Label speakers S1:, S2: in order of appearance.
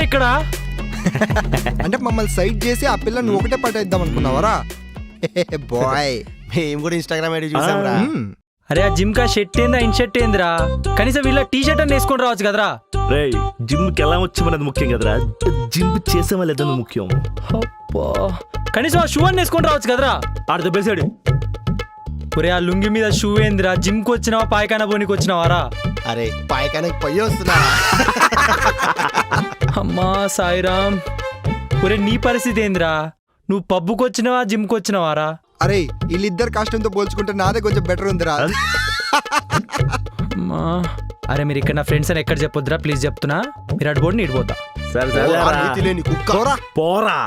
S1: ఇక్కడ
S2: అంటే మమ్మల్ని సైడ్ చేసి ఆ పిల్ల నువ్వు ఒకటే పట్టేద్దాం అనుకున్నావరా బాయ్?
S3: మేము కూడా ఇన్స్టాగ్రామ్ ఐడి చూసాం రా.
S1: అరే ఆ జిమ్ కా షర్ట్ ఏందా ఇన్ షర్ట్ ఏందిరా? కనీసం వీళ్ళ టీ షర్ట్ అని వేసుకొని రావచ్చు కదరా.
S4: రేయ్ జిమ్కి ఎలా వచ్చామనేది ముఖ్యం కదరా, జిమ్ చేసామా లేదని ముఖ్యం.
S1: అబ్బా, కనీసం ఆ షూ అని వేసుకొని రావచ్చు కదరా.
S4: ఆడ దెబ్బేసాడు.
S1: ఒరే ఆ లుంగి మీద షూ ఏందిరా? జిమ్ కి వచ్చినావా పాయకాన పోనీకి వచ్చినావారా?
S3: అరే పాయకానికి పొయ్యి వస్తున్నా.
S1: అమ్మా సాయిరామ్. ఒరే నీ పరిస్థితి ఏందిరా? నువ్వు పబ్బుకి వచ్చినావా జిమ్కి వచ్చినావారా?
S2: అరే వీళ్ళిద్దరు కష్టంతో పోల్చుకుంటే నాదే కొంచెం బెటర్ ఉందిరా.
S1: అమ్మా అరే మీరు ఇక్కడ నా ఫ్రెండ్స్ అని ఎక్కడ చెప్పొద్దురా ప్లీజ్ చెప్తున్నా. మీరు అటు పోటీ నీడిపోతా.
S4: సరే
S3: ఓ, ఆ నీతి లేని కుక్క.
S2: పోరా.
S4: పోరా.